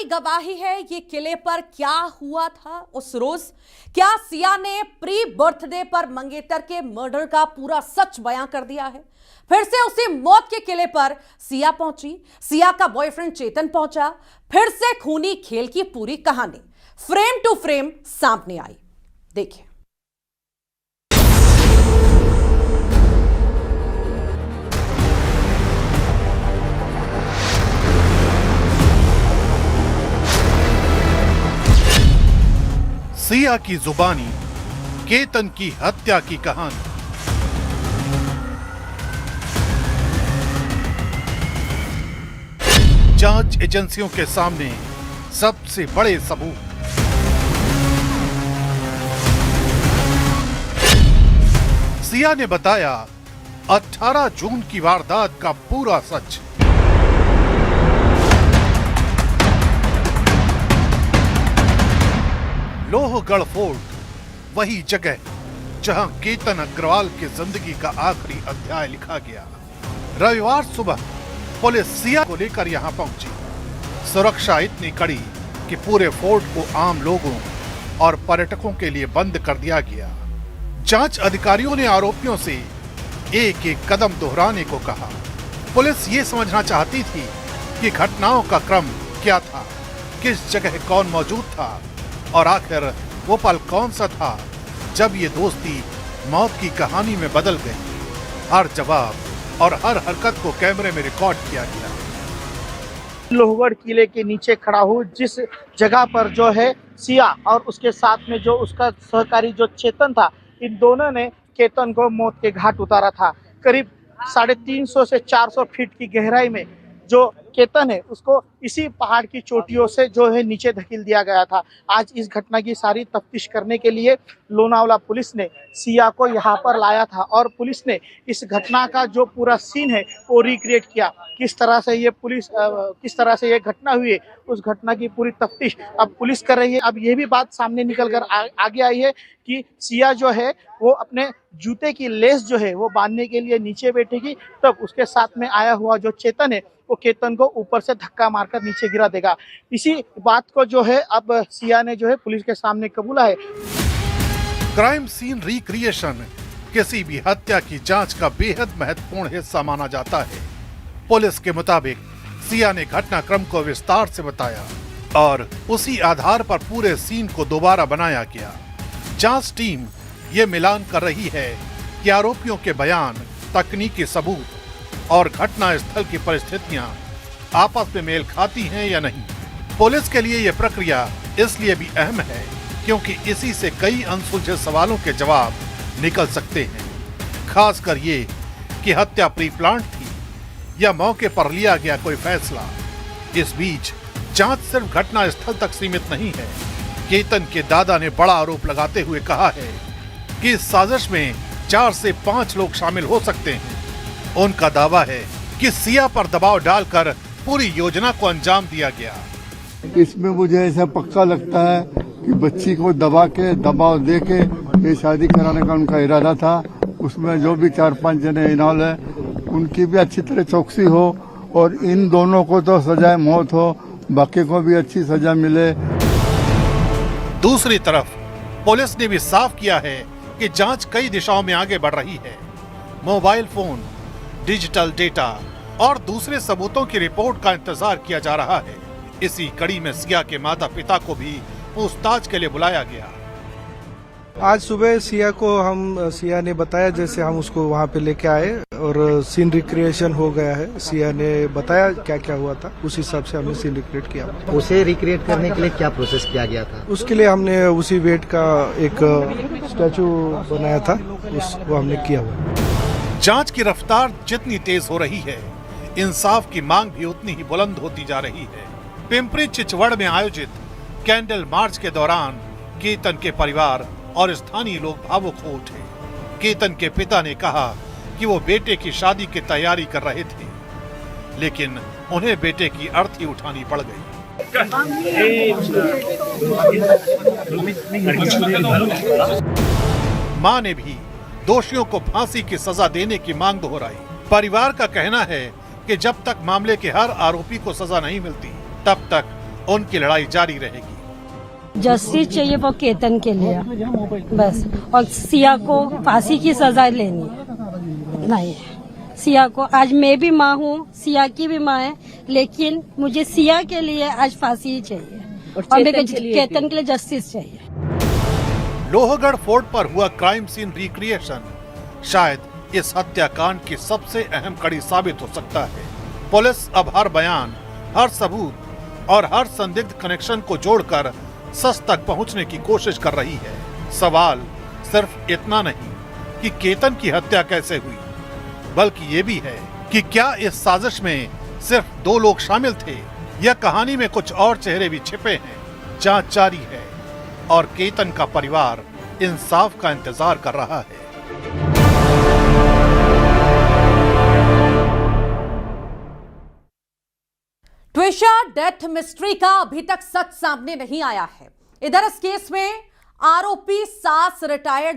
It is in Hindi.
गवाही है ये किले पर क्या हुआ था उस रोज। क्या सिया ने प्री बर्थडे पर मंगेतर के मर्डर का पूरा सच बयां कर दिया है? फिर से उसी मौत के किले पर सिया पहुंची, सिया का बॉयफ्रेंड चेतन पहुंचा। फिर से खूनी खेल की पूरी कहानी फ्रेम टू फ्रेम सामने आई। देखिए। सिया की जुबानी केतन की हत्या की कहानी। जांच एजेंसियों के सामने सबसे बड़े सबूत। सिया ने बताया 18 जून की वारदात का पूरा सच। लोहगढ़ फोर्ट वही जगह जहां केतन अग्रवाल की जिंदगी का आखिरी अध्याय लिखा गया। रविवार सुबह पुलिस सिया को लेकर यहां पहुंची। सुरक्षा इतनी कड़ी कि पूरे फोर्ट को आम लोगों और पर्यटकों के लिए बंद कर दिया गया। जांच अधिकारियों ने आरोपियों से एक एक कदम दोहराने को कहा। पुलिस ये समझना चाहती थी कि घटनाओं का क्रम क्या था, किस जगह कौन मौजूद था और आखिर वो पल कौन सा था जब ये दोस्ती मौत की कहानी में बदल गई। हर जवाब और हर हरकत को कैमरे में रिकॉर्ड किया गया। लोहगढ़ किले के नीचे खड़ा हूँ, जिस जगह पर जो है सिया और उसके साथ में जो उसका सहकारी जो चेतन था, इन दोनों ने केतन को मौत के घाट उतारा था। करीब 350 से 400 फीट की गहराई में जो केतन है उसको इसी पहाड़ की चोटियों से जो है नीचे धकेल दिया गया था। आज इस घटना की सारी तफ्तीश करने के लिए लोनावला पुलिस ने सिया को यहाँ पर लाया था और पुलिस ने इस घटना का जो पूरा सीन है वो रिक्रिएट किया। किस तरह से ये घटना हुई है, उस घटना की पूरी तफ्तीश अब पुलिस कर रही है। अब ये भी बात सामने निकल कर आगे आई है कि सिया जो है वो अपने जूते की लेस जो है वो बांधने के लिए नीचे बैठेगी, तब उसके साथ में आया हुआ जो चेतन है वो केतन को ऊपर से धक्का मारकर नीचे गिरा देगा। इसी बात को जो है अब सिया ने जो है पुलिस के सामने कबूला है। क्राइम सीन रिक्रिएशन किसी भी हत्या की जांच का बेहद महत्वपूर्ण हिस्सा माना जाता है। पुलिस के मुताबिक सिया ने घटनाक्रम को विस्तार से बताया और उसी आधार पर पूरे सीन को दोबारा बनाया गया। जांच टीम ये मिलान कर रही है कि आरोपियों के बयान, तकनीकी सबूत और घटना स्थल की परिस्थितियां आपस में मेल खाती हैं या नहीं। पुलिस के लिए यह प्रक्रिया इसलिए भी अहम है क्योंकि इसी से कई अनसुलझे सवालों के जवाब निकल सकते हैं, खासकर ये कि हत्या प्री प्लान थी या मौके पर लिया गया कोई फैसला। इस बीच जांच सिर्फ घटना स्थल तक सीमित नहीं है। केतन के दादा ने बड़ा आरोप लगाते हुए कहा है कि इस साजिश में 4 से 5 लोग शामिल हो सकते हैं। उनका दावा है कि सिया पर दबाव डालकर पूरी योजना को अंजाम दिया गया। इसमें मुझे ऐसा पक्का लगता है कि बच्ची को दबाव दे के ये शादी कराने का उनका इरादा था। उसमें जो भी 4-5 जने इन्वॉल्व है उनकी भी अच्छी तरह चौकसी हो और इन दोनों को तो सजाए मौत हो, बाकी को भी अच्छी सजा मिले। दूसरी तरफ पुलिस ने भी साफ किया है कि जांच कई दिशाओं में आगे बढ़ रही है। मोबाइल फोन, डिजिटल डेटा और दूसरे सबूतों की रिपोर्ट का इंतजार किया जा रहा है। इसी कड़ी में सिया के माता पिता को भी पूछताछ के लिए बुलाया गया। आज सुबह सिया ने बताया, जैसे हम उसको वहाँ पे लेके आए और सीन रिक्रिएशन हो गया है। सिया ने बताया क्या क्या हुआ था, उस हिसाब से हमने सीन रिक्रिएट किया। उसे रिक्रिएट करने के लिए क्या प्रोसेस किया गया था? उसके लिए हमने उसी वेट का एक स्टैचू बनाया था, वो हमने किया हुआ। जांच की रफ्तार जितनी तेज हो रही है, इंसाफ की मांग भी उतनी ही बुलंद होती जा रही है। पिंपरी चिचवड़ में आयोजित कैंडल मार्च के दौरान केतन के परिवार और स्थानीय लोग भावुक हो उठे। केतन के पिता ने कहा कि वो बेटे की शादी की तैयारी कर रहे थे, लेकिन उन्हें बेटे की अर्थी उठानी पड़ गई। मां ने भी दोषियों को फांसी की सजा देने की मांग दोहराई। परिवार का कहना है कि जब तक मामले के हर आरोपी को सजा नहीं मिलती, तब तक उनकी लड़ाई जारी रहेगी। जस्टिस चाहिए वो केतन के लिए बस, और सिया को फांसी की सजा लेनी नहीं। सिया को, आज मैं भी माँ हूँ, सिया की भी माँ है, लेकिन मुझे सिया के लिए आज फांसी ही चाहिए और मेरे को केतन के लिए जस्टिस चाहिए। लोहगढ़ फोर्ट पर हुआ क्राइम सीन रिक्रिएशन शायद इस हत्याकांड की सबसे अहम कड़ी साबित हो सकता है। पुलिस अब हर बयान, हर सबूत और हर संदिग्ध कनेक्शन को जोड़कर सच तक पहुंचने की कोशिश कर रही है। सवाल सिर्फ इतना नहीं कि केतन की हत्या कैसे हुई, बल्कि ये भी है कि क्या इस साजिश में सिर्फ 2 लोग शामिल थे या कहानी में कुछ और चेहरे भी छिपे हैं। जांच जारी है और केतन का परिवार इंसाफ का इंतजार कर रहा है। ट्विशा डेथ मिस्ट्री का अभी तक सच सामने नहीं आया है। इधर इस केस में आरोपी सास रिटायर्ड